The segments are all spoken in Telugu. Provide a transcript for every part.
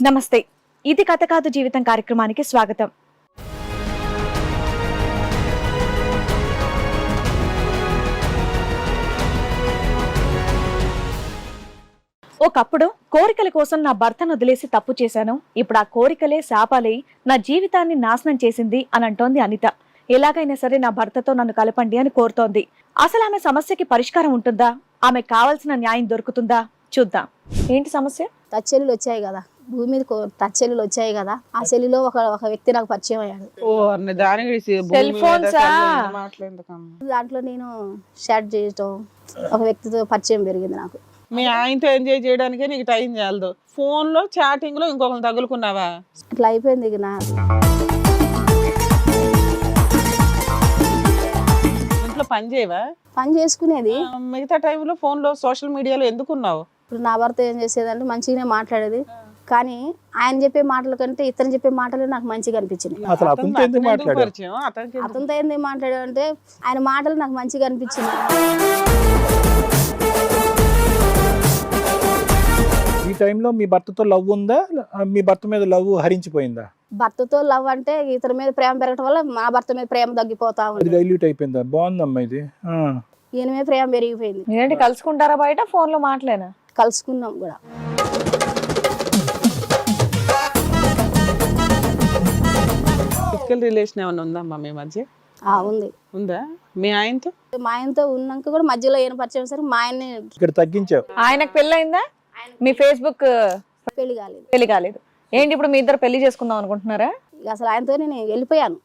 నమస్తే, ఇది కథ కాదు జీవితం కార్యక్రమానికి స్వాగతం. ఒకప్పుడు కోరికల కోసం నా భర్తను వదిలేసి తప్పు చేశాను, ఇప్పుడు ఆ కోరికలే శాపాలై నా జీవితాన్ని నాశనం చేసింది అని అంటోంది అనిత. ఎలాగైనా సరే నా భర్తతో నన్ను కలపండి అని కోరుతోంది. అసలు ఆమె సమస్యకి పరిష్కారం ఉంటుందా? ఆమె కావాల్సిన న్యాయం దొరుకుతుందా? చూద్దాం. ఏంటి సమస్య? టచ్చెల్లులు వచ్చాయి కదా, భూమి మీద టచ్చెల్లులు వచ్చాయి కదా, ఆ సెల్లులో ఒక వ్యక్తి నాకు పరిచయం అయ్యాడు. సెల్ ఫోన్స్ దాంట్లో నేను షాట్ చేయటం, ఒక వ్యక్తితో పరిచయం పెరిగింది నాకు. మీ ఆయనతో ఎంజాయ్ చేయడానికే నీకు టైం చాలదు, ఫోన్ లో చాటింగ్ లో ఇంకొకరు తగులుకున్నావా? అట్లా అయిపోయింది. ఇక ఇంట్లో పని చేయవా? పని చేసుకునేది. మిగతా టైంలో ఫోన్ లో సోషల్ మీడియాలో ఎందుకున్నావు? ఇప్పుడు నా భర్త ఏం చేసేదంటే మంచిగానే మాట్లాడేది, కానీ ఆయన చెప్పే మాటల కంటే ఇతను చెప్పే మాటలు నాకు మంచిగా అనిపించింది. అతనితో ఏంది మాట్లాడాడంటే ఆయన మాటలు నాకు మంచిగా అనిపించింది. ఈ టైంలో మీ భర్తతో లవ్ ఉందా? మీ భర్త మీద లవ్ హరించిపోయిందా? భర్తతో లవ్ అంటే ఇతని మీద ప్రేమ పెరగడం వల్ల మా భర్త మీద ప్రేమ తగ్గిపోతా ఉంది. డైల్యూట్ అయిపోయిందా? బాగుందమ్మా ఇది. ఈయన మీద ప్రేమ పెరిగిపోయింది. ఏంటి కలుసుకుంటారా బయట? ఫోన్ లో మాటలేనా? కలుసుకున్నాం కూడా. ఫిజికల్ రిలేషన్ ఏమైనా ఉందమ్మా మీ మధ్య? ఉంది. ఉందా? మీ ఆయనతో? మా ఆయనతో ఉన్నాక కూడా మధ్యలో ఏం పరిచయం సరే మా ఆయన్ని ఇక్కడ తగ్గించావు. ఆయనకు పెళ్ళయిందా? మీ ఫేస్బుక్ పెళ్లి కాలేదు. పెళ్లి కాలేదు. ఏంటి ఇప్పుడు మీ ఇద్దరు పెళ్లి చేసుకుందాం అనుకుంటున్నారా? ఇక అసలు ఆయనతో నేను వెళ్ళిపోయాను.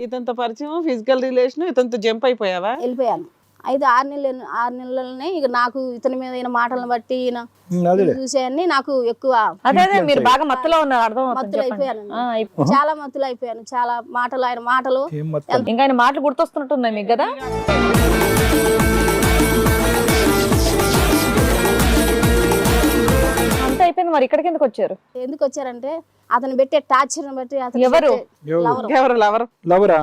ఇతనితో పరిచయం, ఫిజికల్ రిలేషన్, ఇతనితో జంప్ అయిపోయావా? వెళ్ళిపోయాను. అయితే 6 నెలలనే ఇక నాకు ఇతని మీద ఈయన మాటలను బట్టి ఈయన చూసేయన్ని నాకు ఎక్కువ అదే మీరు బాగా మత్తులో ఉన్నారు, అర్థం మత్తులు అయిపోయాను. చాలా మత్తులు అయిపోయాను. చాలా మాటలు, ఆయన మాటలు ఇంకా ఆయన మాటలు గుర్తొస్తున్నట్టున్నాయి మీకు కదా? అంత అయిపోయింది, మరి ఇక్కడికి ఎందుకు వచ్చారు? ఎందుకు వచ్చారంటే అతను పెట్టే టార్చర్ బట్టి. లవరా?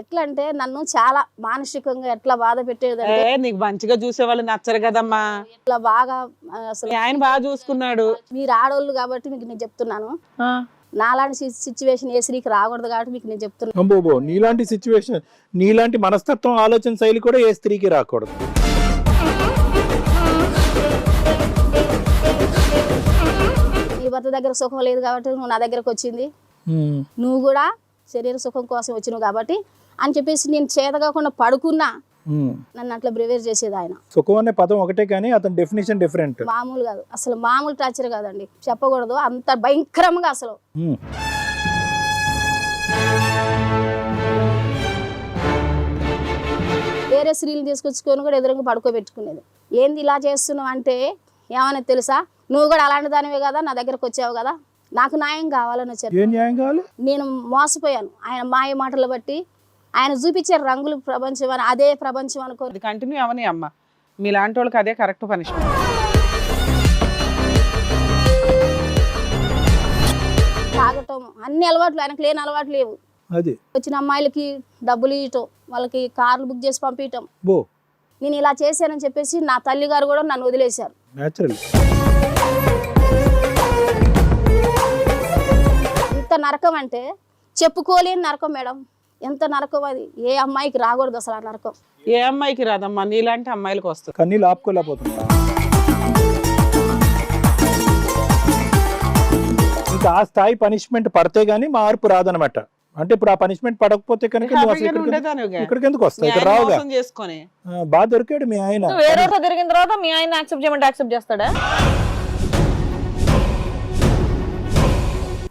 ఎట్లా అంటే నన్ను చాలా మానసికంగా ఎట్లా బాధ పెట్టేదంటే, నీకు మంచిగా చూసే వాళ్ళు నచ్చరు కదమ్మా. ఇట్లా బాగా అసలు ఆయన బాగా చూసుకున్నాడు. మీరు ఆడవాళ్ళు కాబట్టి మీకు నేను చెప్తున్నాను, నాలాంటి సిచ్యువేషన్ ఏ స్త్రీకి రాకూడదు కాబట్టి మీకు నేను చెప్తున్నాను. నీలాంటి సిచ్యువేషన్, నీలాంటి మనస్తత్వం, ఆలోచన శైలి కూడా ఏ స్త్రీకి రాకూడదు. నీ భర్త దగ్గర సుఖం లేదు కాబట్టి నువ్వు నా దగ్గరకు వచ్చింది, నువ్వు కూడా శరీర సుఖం కోసం వచ్చినావు కాబట్టి అని చెప్పేసి నేను చేతగాకుండా పడుకున్నా నన్ను అట్లా బ్రివేర్ చేసేది ఆయన. సుఖం అనే పదం ఒకటే కానీ అతని డెఫినేషన్ డిఫరెంట్. మామూలు కాదు, అసలు మామూలు టార్చర్ కాదండి, చెప్పకూడదు, అంత భయంకరంగా అసలు. వేరే స్త్రీలు తీసుకొచ్చుకొని కూడా ఎదురుగా పడుకోబెట్టుకునేది. ఏంది ఇలా చేస్తున్నావు అంటే ఏమనేది తెలుసా, నువ్వు కూడా అలాంటి దానివే కదా, నా దగ్గరకు వచ్చావు కదా, నాకు న్యాయం కావాలని వచ్చారు. నేను మోసపోయాను ఆయన మాయ మాటలు బట్టి. ఆయన చూపించారు రంగులు ప్రపంచం అని, అదే ప్రపంచం అనుకో. కంటిన్యూ అవని అమ్మ, మీలాంటి వాళ్ళకి అదే కరెక్ట్ పనిష్మెంట్. తాగటం, అన్ని అలవాట్లు ఆయనకు లేని అలవాట్లు లేవు. వచ్చిన అమ్మాయిలకి డబ్బులు ఇవ్వటం, వాళ్ళకి కార్లు బుక్ చేసి పంపించటం. నేను ఇలా చేశానని చెప్పేసి నా తల్లి గారు కూడా నన్ను వదిలేశారు. ఇంత నరకం అంటే చెప్పుకోలేని నరకం మేడం. ఎంత నరకం అది, ఏ అమ్మాయికి రాకూడదు అసలు ఆ నరకం. ఏ అమ్మాయికి రాదమ్మా, నీలాంటి అమ్మాయిలకు వస్తుంది. కన్నీళ్ళు ఆపుకోలేకపోతున్నా. ఇంకా ఆ స్థాయి పనిష్మెంట్ పడితే గానీ మార్పు రాదనమాట. అంటే ఇప్పుడు ఆ పనిష్మెంట్ పడకపోతే కనుక ఇక్కడికి ఎందుకు వస్తాయి? ఇక్కడ రావుగా. బాగా దొరికాడు మీ ఆయన. వేరే తిరిగిన తర్వాత మీ ఆయన యాక్సెప్ట్ చేయమంటే యాక్సెప్ట్ చేస్తాడా?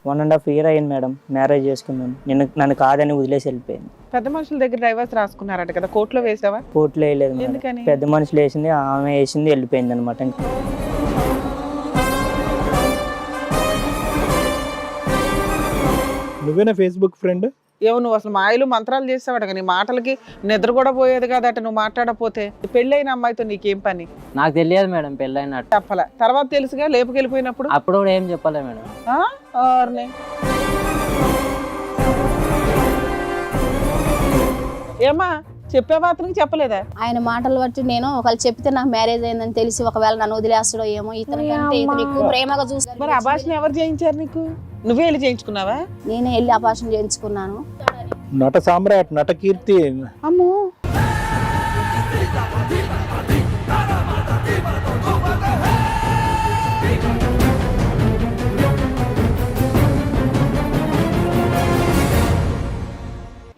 1.5 year అయింది మేడం మ్యారేజ్ చేసుకున్నాను. నన్ను కాదని వదిలేసి వెళ్ళిపోయింది. పెద్ద మనుషుల దగ్గర డైవర్స్ రాసుకున్నారట కదా, కోర్టులో వేసావా? కోర్టులో వేయలేదు, పెద్ద మనుషులు వేసింది, ఆమె వేసింది, వెళ్ళిపోయింది అనమాట. నువ్వేనా ఫేస్బుక్ ఫ్రెండ్? ఏమో నువ్వు అసలు మాయలు మంత్రాలు చేసావట, నీ మాటలకి నిద్ర కూడా పోయేది కాదట నువ్వు మాట్లాడపోతే. పెళ్ళైన అమ్మాయితో నీకేం పని? నాకు తెలియదు మేడం పెళ్ళైన. చెప్పలే, తర్వాత తెలుసుగా లేపుకెళ్ళిపోయినప్పుడు. అప్పుడు కూడా ఏం చెప్పలే మేడం. ఏమా చెప్పావా అతనికి చెప్పలేదా? ఆయన మాటలు బట్టి నేను ఒకవేళ చెప్తే నాకు మ్యారేజ్ అయిందని తెలిసి ఒకవేళ నన్ను వదిలేస్తాడో ఏమో, ఇతని కంటే ఇతను ఎక్కువ ప్రేమగా చూసి మరి అభాషణ ఎవరు చేయించారు నీకు? నువ్వే వెళ్ళి చేయించుకున్నావా? నేనే వెళ్ళి అపార్షన్ చేయించుకున్నాను. నట సామ్రాట్, నట కీర్తి. అమ్మో,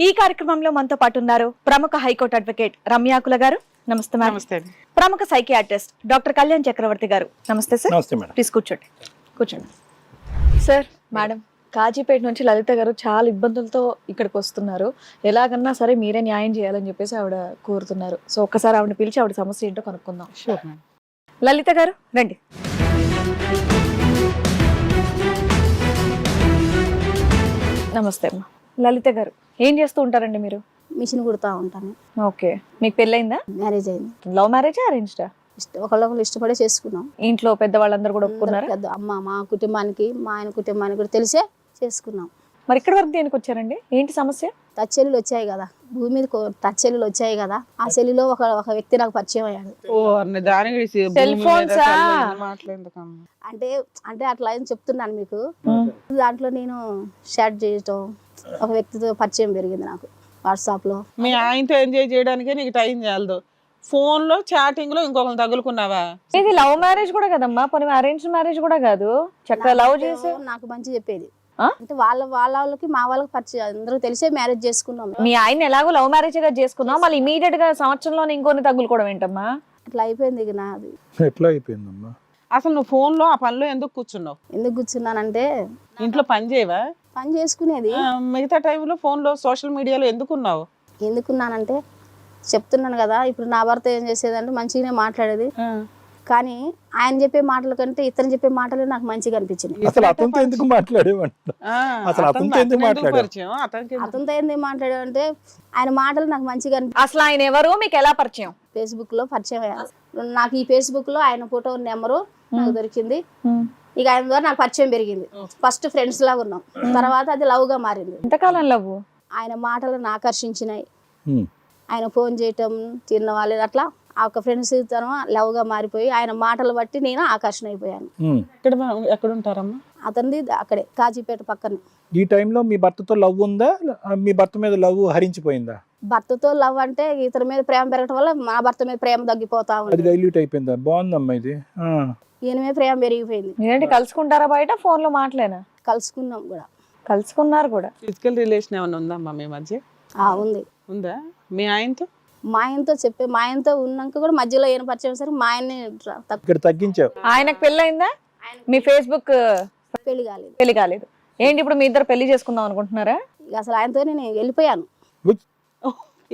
ఈ కార్యక్రమంలో మనతో పాటు ఉన్నారు ప్రముఖ హైకోర్టు అడ్వకేట్ రమ్యాకుల గారు. నమస్తే మేడం. నమస్తే. ప్రముఖ సైకియాట్రిస్ట్ డాక్టర్ కళ్యాణ్ చక్రవర్తి గారు. నమస్తే సార్. నమస్తే మేడం. ప్లీజ్ కూర్చోండి. కూర్చోండి సార్. మేడం, కాజీపేట నుంచి లలిత గారు చాలా ఇబ్బందులతో ఇక్కడికి వస్తున్నారు. ఎలాగన్నా సరే మీరే న్యాయం చేయాలని చెప్పేసి ఆవిడ కోరుతున్నారు. సో ఒక్కసారి ఆవిడ పిలిచి ఆవిడ సమస్య ఏంటో కనుక్కుందాం. లలిత గారు రండి. నమస్తే అమ్మా. లలిత గారు, ఏం చేస్తూ ఉంటారండి మీరు? మిషన్ కుడతా ఉంటాను. ఓకే, మీకు పెళ్ళైందా? మ్యారేజ్ అయింది. లవ్ మ్యారేజా అరేంజ్డా? ఒకళ్ళొకళ్ళు ఇష్టపడే చేసుకున్నాం. ఇంట్లో పెద్దవాళ్ళందరూ కూడా ఒప్పుకున్నారా? పెద్ద అమ్మ, మా కుటుంబానికి, మా ఆయన కుటుంబానికి కూడా తెలిసే చేసుకున్నాం. మరి ఇక్కడ వరకు దేనికి వచ్చారండి? ఏంటి సమస్య? టచ్చెల్లులు వచ్చాయి కదా, భూమి మీద టచ్చెల్లులు వచ్చాయి కదా, ఆ సెల్లులో ఒక వ్యక్తి నాకు పరిచయం అయ్యాడు. సెల్ ఫోన్సా? అంటే అంటే అట్లా అని చెప్తున్నాను మీకు. దాంట్లో నేను షాట్ చేయటం, ఒక వ్యక్తితో పరిచయం పెరిగింది నాకు వాట్సాప్ లో. మీ ఆయనతో ఎంజాయ్ చేయడానికే నీకు టైం చాలదు, ఫోన్ లో చాటింగ్ లో ఇంకొకరు తగులుకున్నావా? ఇది లవ్ మ్యారేజ్ కూడా కదమ్మా, పోనీ అరేంజ్ మ్యారేజ్ కూడా కాదు. చక్కగా లవ్ చేసి నాకు మంచి చెప్పేది. అంటే వాళ్ళకి మా వాళ్ళకి పరిచయం, అందరూ తెలిసే మ్యారేజ్ చేసుకున్నాం. మీ ఆయన ఎలాగో లవ్ మ్యారేజ్ గా చేసుకున్నాం, మళ్ళీ ఇమీడియట్ గా సంవత్సరంలో ఇంకొన్ని తగులుకోవడం ఏంటమ్మా? అట్లా అయిపోయింది ఇక నాది. ఎట్లా అయిపోయిందమ్మా? అసలు నువ్వు ఫోన్ లో ఆ పనిలో ఎందుకు కూర్చున్నావు? ఎందుకు కూర్చున్నానంటే ఇంట్లో పని చేయవా? పని చేసుకునేది. మిగతా టైంలో ఫోన్ లో సోషల్ మీడియాలో ఎందుకున్నావు? ఎందుకున్నానంటే చెప్తున్నాను కదా, ఇప్పుడు నా భర్త ఏం చేసేదంటే మంచిగానే మాట్లాడేది, కానీ ఆయన చెప్పే మాటల కంటే ఇతను చెప్పే మాటలు నాకు మంచిగా అనిపించింది. అసలు అతనితో ఎందుకు మాట్లాడేవంట? అసలు అతనితో ఎందుకు మాట్లాడావు? అతనితో ఏంది మాట్లాడాడంటే ఆయన మాటలు నాకు మంచిగా అసలు ఆయన ఎవరు, మీకు ఎలా పరిచయం? ఫేస్బుక్ లో పరిచయం అయ్యారు నాకు. ఈ ఫేస్బుక్ లో ఆయన ఫోటో నెంబరు నాకు దొరికింది. ఇక ఆయన ద్వారా నాకు పరిచయం పెరిగింది. ఫస్ట్ ఫ్రెండ్స్ లాగా ఉన్నాం, తర్వాత అది లవ్ గా మారింది. ఎంతకాలం లవ్? ఆయన మాటలను ఆకర్షించినాయి. ఆయన ఫోన్ చేయటం, తిన్న వాళ్ళు అట్లా ఆ ఒక ఫ్రెండ్స్ తను లవ్ గా మారిపోయి ఆయన మాటలు బట్టి నేను ఆకర్షణ అయిపోయాను. ఎక్కడ ఉంటారమ్మా? అతనిది అక్కడే కాజీపేట పక్కన. ఈ టైంలో మీ భర్తతో లవ్ ఉందా? మీ భర్త మీద లవ్ హరించిపోయిందా? భర్తతో లవ్ అంటే ఇతని మీద ప్రేమ పెరగటం వల్ల మా భర్త మీద ప్రేమ తగ్గిపోతా ఉంది. అది డైల్యూట్ అయిపోయిందా? బాగుందమ్మా ఇది. ఈయన మీద ప్రేమ పెరిగిపోయింది. ఏంటి కలుసుకుంటారా బయట? ఫోన్ లో మాటలేనా? కలుసుకున్నాం కూడా. కలుసుకున్నారు కూడా. ఫిజికల్ రిలేషన్ ఏమైనా ఉందమ్మా మీ మధ్య? ఉంది. ఉందా? మీ ఆయనతో? మా ఆయనతో ఉన్నాక కూడా మధ్యలో ఏం పరిచయం సరే మా ఆయన్ని ఇక్కడ తగ్గించావు. ఆయనకు పెళ్ళయిందా? మీ ఫేస్బుక్ పెళ్లి కాలేదు. ఏంటి ఇప్పుడు మీ ఇద్దరు పెళ్లి చేసుకుందాం అనుకుంటున్నారా? అసలు ఆయనతో నేను వెళ్ళిపోయాను.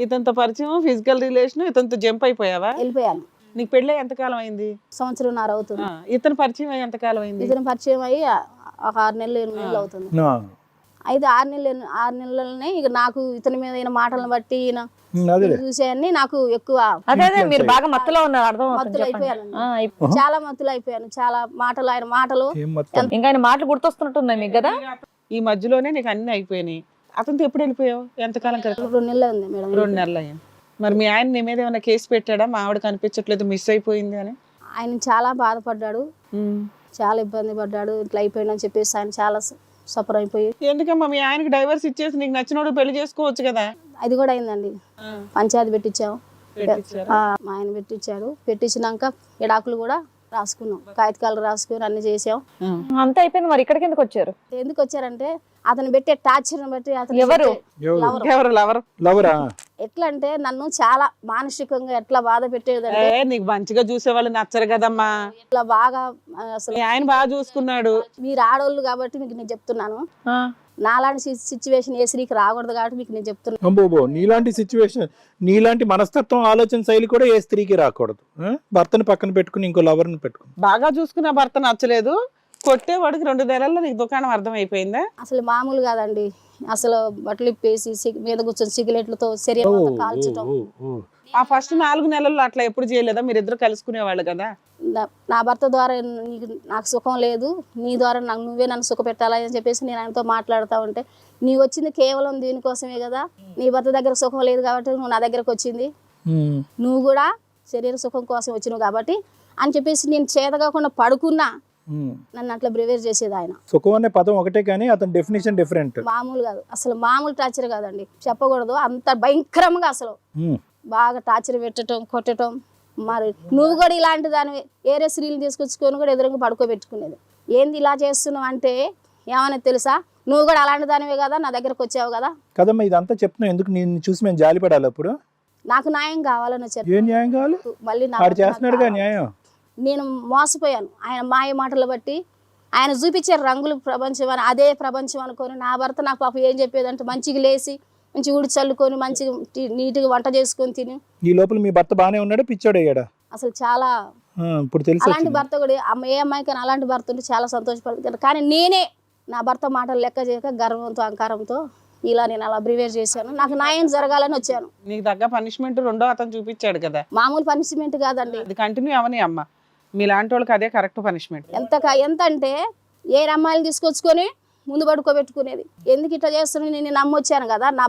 ఇతనితో పరిచయం, ఫిజికల్ రిలేషన్, ఇతనితో జంప్ అయిపోయావా? వెళ్ళిపోయాను. నీకు పెళ్ళి ఎంతకాలం అయింది? సంవత్సరంన్నర అవుతుంది. ఇతను పరిచయం అయ్యి ఎంతకాలం అయింది? ఇతను పరిచయం అయ్యి ఒక 6 నెలలు 8 నెలలు అవుతుంది. అయితే 6 నెలలనే ఇక నాకు ఇతని మీద అయిన మాటలను బట్టి ఈయన చూసేయన్ని నాకు ఎక్కువ అదే మీరు బాగా మత్తులో ఉన్నారు, అర్థం మత్తులు అయిపోయాను. చాలా మత్తులు అయిపోయాను. చాలా మాటలు, ఆయన మాటలు ఇంకా ఆయన మాటలు గుర్తొస్తున్నట్టున్నాయి మీకు కదా. ఈ మధ్యలోనే నీకు అన్ని అయిపోయినాయి. అతనితో ఎప్పుడు వెళ్ళిపోయావు? ఎంతకాలం? 2 నెలలు ఉంది మేడం. 2 నెలలు అయ్యాయి. మరి మీ ఆయన నీ మీద ఏమైనా కేసు పెట్టాడా? మా ఆవిడ కనిపించట్లేదు, మిస్ అయిపోయింది అని? ఆయన చాలా బాధపడ్డాడు, చాలా ఇబ్బంది పడ్డాడు. ఇట్లా అయిపోయిందని చెప్పేసి ఆయన చాలా సఫర్ అయిపోయి. ఎందుకమ్మా మీ ఆయనకి డైవర్స్ ఇచ్చేసి నీకు నచ్చినోడు పెళ్లి చేసుకోవచ్చు కదా? అది కూడా అయిందండి. పంచాయతీ పెట్టించాము, మా ఆయన పెట్టించాడు. పెట్టించినాక విడాకులు కూడా రాసుకున్నాం, కాగితాలు రాసుకుని అన్ని చేసాం. అంతా అయిపోయింది. మరి ఇక్కడికి ఎందుకు వచ్చారు? ఎందుకు వచ్చారంటే అతను పెట్టే టార్చర్ బట్టి. అతను ఎట్లా అంటే నన్ను చాలా మానసికంగా ఎట్లా బాధ పెట్టేదంటే, నీకు మంచిగా చూసే వాళ్ళు నచ్చరు కదమ్మా. ఇట్లా బాగా అసలు ఆయన బాగా చూసుకున్నాడు. మీరు ఆడవాళ్ళు కాబట్టి మీకు నేను చెప్తున్నాను, నాలాంటి సిచ్యువేషన్ ఏ స్త్రీకి రాకూడదు కాబట్టి మీకు నేను చెప్తున్నాను. నీలాంటి సిచ్యువేషన్, నీలాంటి మనస్తత్వం, ఆలోచన శైలి కూడా ఏ స్త్రీకి రాకూడదు. భర్తని పక్కన పెట్టుకుని ఇంకో లవర్ని పెట్టుకుని బాగా చూసుకున్న భర్త నచ్చలేదు, కొట్టేవాడికి 2 నెలల్లో నీకు దుకాణం అర్థమైపోయిందా? అసలు మామూలు కాదండి. అసలు బట్టలు ఇప్పేసి మీద కూర్చొని సిగరెట్లతో శరీరం అంతా కాల్చడం. ఆ ఫస్ట్ 4 నెలల్లో అట్లా ఎప్పుడు చేయలేదా? మీరిద్దరు కలుసుకునేవాళ్ళు కదా. నా భర్త ద్వారా నాకు సుఖం లేదు, నీ ద్వారా నువ్వే నన్ను సుఖ పెట్టాలని చెప్పేసి నేను ఆయనతో మాట్లాడుతూ ఉంటే, నీ వచ్చింది కేవలం దీనికోసమే కదా, నీ భర్త దగ్గర సుఖం లేదు కాబట్టి నువ్వు నా దగ్గరకు వచ్చింది, నువ్వు కూడా శరీర సుఖం కోసం వచ్చినావు కాబట్టి అని చెప్పేసి నేను చేతగాకుండా పడుకున్నా నన్ను అట్లా బ్రివేర్ చేసేది ఆయన. సుఖం అనే పదం ఒకటే కానీ అతని డెఫినేషన్ డిఫరెంట్. మామూలు కాదు, అసలు మామూలు టార్చర్ కాదండి, చెప్పకూడదు, అంత భయంకరంగా అసలు బాగా టార్చర్ పెట్టడం, కొట్టడం. మరి నువ్వు కూడా ఇలాంటి దానివి ఏరే స్త్రీలు తీసుకొచ్చుకొని కూడా ఎదురుగా పడుకోబెట్టుకునేది. ఏంది ఇలా చేస్తున్నావు అంటే ఏమన్నా తెలుసా, నువ్వు కూడా అలాంటి దానివే కదా, నా దగ్గరకు వచ్చావు కదా. కదమ్మా ఇదంతా చెప్తున్నావు ఎందుకు? నేను చూసి మేము జాలిపడాలి అప్పుడు? నాకు న్యాయం కావాలని వచ్చారు. ఏం న్యాయం కావాలి? మళ్ళీ చేస్తున్నాడుగా న్యాయం. నేను మోసపోయాను ఆయన మాయ మాటలు బట్టి. ఆయన చూపించారు రంగులు ప్రపంచం అని, అదే ప్రపంచం అనుకొని నా భర్త నాకు పాప ఏం చెప్పేదంటే మంచిగా లేచి మంచి ఊడి చల్లుకొని మంచిగా నీట్గా వంట చేసుకొని తిని. ఈ లోపల మీ భర్త బాగానే ఉన్నాడు, పిచ్చోడు అయ్యాడా? అసలు చాలా ఇప్పుడు తెలుసు అలాంటి భర్త కూడా ఏ అమ్మాయికైనా అలాంటి భర్త ఉంటే చాలా సంతోషపడుతుంది. కానీ నేనే నా భర్త మాటలు లెక్క చేయక గర్వంతో అహంకారంతో ఇలా నేను అలా బ్రివేర్ చేశాను. నాకు న్యాయం జరగాలని వచ్చాను. నీకు తగ్గ పనిష్మెంట్ రెండో అతను చూపించాడు కదా. మామూలు పనిష్మెంట్ కాదండి, అది కంటిన్యూ అవని అమ్మ, మీలాంటి వాళ్ళకి అదే కరెక్ట్ పనిష్మెంట్. ఎంత అంటే ఏ అమ్మాయిని తీసుకొచ్చుకొని ముందు పడుకోబెట్టుకునేది. ఎందుకు ఇట్లా చేస్తున్నాను, నేను నమ్మొచ్చాను కదా, నా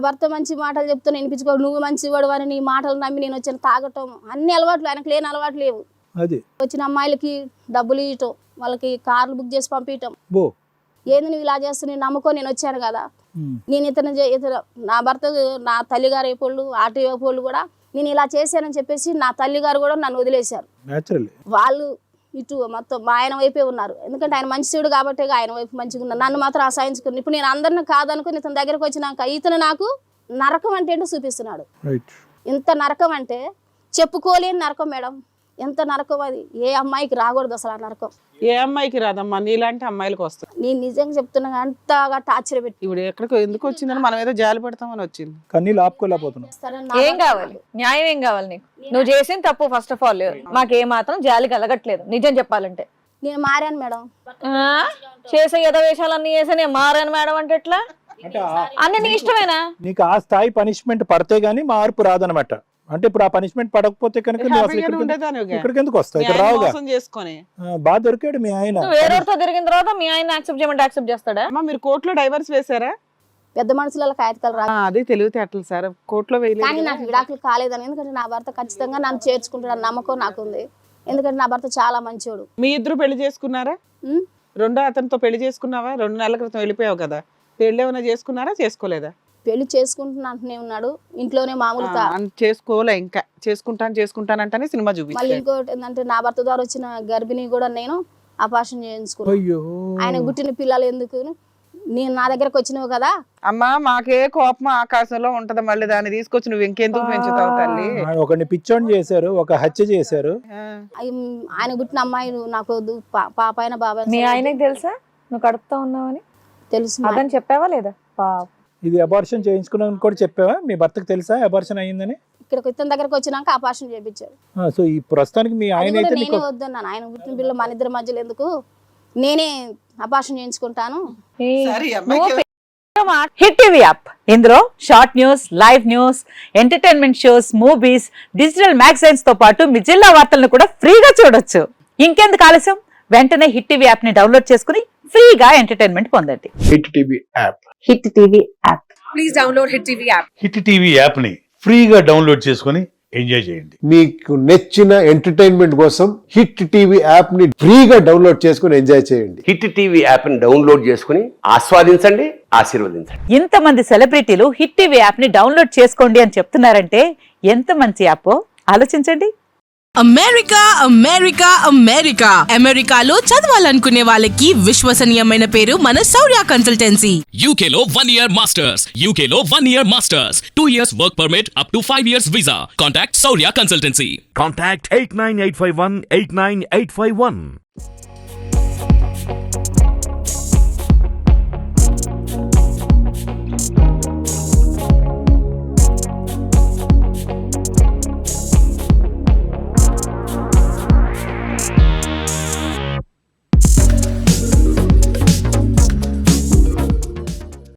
భర్త మంచి మాటలు చెప్తాను వినిపించుకో, నువ్వు మంచివాడు అని నీ మాటలు నమ్మి నేను వచ్చాను. తాగటం అన్ని అలవాట్లు, ఆయనకు లేని అలవాట్లు లేవు. వచ్చిన అమ్మాయిలకి డబ్బులు ఇవ్వటం, వాళ్ళకి కార్లు బుక్ చేసి పంపించటం. ఏంది నువ్వు ఇలా చేస్తున్నా, నేను నమ్ముకొని నేను వచ్చాను కదా. నేను ఇతను నా భర్త నా తల్లిగారు అయిపోళ్ళు ఆటో అయిపోళ్ళు కూడా నేను ఇలా చేశానని చెప్పేసి నా తల్లిగారు కూడా నన్ను వదిలేశారు. వాళ్ళు ఇటు మొత్తం మా ఆయన వైపే ఉన్నారు, ఎందుకంటే ఆయన మంచివాడు కాబట్టి ఆయన వైపు మంచిగా ఉన్నారు. నన్ను మాత్రం అసహించుకుని ఇప్పుడు నేను అందరిని కాదనుకుని ఇతని దగ్గరకు వచ్చినాక ఇతను నాకు నరకం అంటే ఏంటో చూపిస్తున్నాడు. ఇంత నరకం అంటే చెప్పుకోలేని నరకం మేడం, ఎంత నరకం అది. ఏ అమ్మాయికి రాకూడదు అసలు ఆ నరకం. ఏ అమ్మాయికి రాదమ్మా, నీలాంటి అమ్మాయిలకు వస్తుంది. నేను నిజంగా చెప్తున్నా, అంతగా టార్చర్ పెట్టి. ఇప్పుడు ఎక్కడికి ఎందుకు వచ్చిందని మనం ఏదో జాలి పెడతామని వచ్చింది. కన్నీళ్ళు ఆపుకోలేకపోతున్నాం. ఏం కావాలి, న్యాయం ఏం కావాలి నీకు? నువ్వు చేసిన తప్పు ఫస్ట్ ఆఫ్ ఆల్ మాకే మాత్రం జాలి కలగట్లేదు నిజం చెప్పాలంటే. నేను మారాను మేడం, చేసే యథవేషాలన్నీ చేసే నేను మారాను మేడం అంటే ఎట్లా? అన్ని నీ ఇష్టమేనా? నీకు ఆ స్థాయి పనిష్మెంట్ పడితే గానీ మార్పు రాదనమాట. అంటే ఇప్పుడు ఆ పనిష్మెంట్ పడకపోతే కనుక ఇక్కడికి ఎందుకు వస్తావు? ఇక్కడ రావుగా. బాగా దొరికాడు మీ ఆయన. వేరేతో తిరిగిన తర్వాత మీ ఆయన యాక్సెప్ట్ చేయమంటే యాక్సెప్ట్ చేస్తాడా? మీరు కోర్టులో డైవర్స్ వేసారా? పెద్ద మనుషుల కాగితాలు రా, అది తెలివితేటలు సార్, కోర్టులో వేయలేదు. కానీ నాకు విడాకులు కాలేదని, ఎందుకంటే నా భర్త ఖచ్చితంగా నన్ను చేర్చుకుంటాడు నమ్మకం నాకుంది. ఎందుకంటే నా భర్త చాలా మంచివాడు. మీ ఇద్దరు పెళ్లి చేసుకున్నారా? రెండో అతనితో పెళ్లి చేసుకున్నావా? 2 నెలల క్రితం వెళ్ళిపోయావు కదా, పెళ్లి ఏమైనా చేసుకున్నారా చేసుకోలేదా? పెళ్లి చేసుకుంటున్నా అంటూనే ఉన్నాడు, ఇంట్లోనే మామూలుగా చేసుకోలే, ఇంకా చేసుకుంటానంటే సినిమా చూపించాడు. మళ్ళీ ఇంకోటి ఏంటంటే నా భర్త ద్వారా వచ్చిన గర్భిణి కూడా నేను అపార్షన్ చేయించుకున్నాను. ఆయన పుట్టిన పిల్లలు ఎందుకు, నేను నా దగ్గరకు వచ్చినావు కదా. అమ్మా మాకే కోపం ఆకాశంలో ఉంటది, మళ్ళీ దాన్ని తీసుకొచ్చి నువ్వు ఇంకెందుకు పెంచుతావు తల్లి? ఒకరిని పిచ్చోని చేశారు, ఒక హత్య చేశారు. ఆయన పుట్టిన అమ్మాయి నాకు పాప అయిన బాబాయ్. మీ ఆయనకి తెలుసా నువ్వు కడుపుతా ఉన్నావని? తెలుసు. అదని చెప్పావా లేదా? ఇది అబార్షన్ చేయించుకున్నాను కూడా చెప్పావా? మీ భర్తకు తెలుసా అబార్షన్ అయ్యిందని? ఇక్కడ ఇతని దగ్గరకు వచ్చినాక అపార్షన్ చేయించారు. సో ఈ ప్రస్తుతానికి మీ ఆయన అయితే నేనే వద్దన్నాను, ఆయన పుట్టిన పిల్ల మన ఇద్దరి మధ్యలో ఎందుకు, నేనే అపార్షన్ చేయించుకుంటాను. హిట్ టీవీ యాప్, ఇందులో short news, live news, entertainment shows, movies, digital magazines తో పాటు మీ జిల్లా వార్తలను కూడా ఫ్రీగా చూడొచ్చు. ఇంకెందుకు ఆలస్యం, వెంటనే హిట్ టీవీ యాప్ ని డౌన్లోడ్ చేసుకుని ఫ్రీగా ఎంటర్టైన్మెంట్ పొందండి. Hit TV app, hit TV app, please download hit TV app. Hit TV app ని ఫ్రీగా డౌన్లోడ్ చేసుకుని ఎంజాయ్ చేయండి. మీకు నచ్చిన ఎంటర్టైన్మెంట్ కోసం హిట్ టీవీ యాప్ ని ఫ్రీగా డౌన్లోడ్ చేసుకుని ఎంజాయ్ చేయండి. హిట్ టీవీ యాప్ ని డౌన్లోడ్ చేసుకుని ఆస్వాదించండి, ఆశీర్వదించండి. ఇంతమంది సెలబ్రిటీలు హిట్ టీవీ యాప్ ని డౌన్లోడ్ చేసుకోండి అని చెప్తున్నారంటే ఎంత మంచి యాప్ ఆలోచించండి. అమెరికా అమెరికా అమెరికా అమెరికాలో చదవాలనుకునే వాళ్ళకి విశ్వసనీయమైన పేరు మన శౌర్య కన్సల్టెన్సీ. UKలో 1 year masters, UKలో 1 year masters, 2 years work permit up to 5 years visa. Contact Saurya Consultancy. Contact 89851 89851.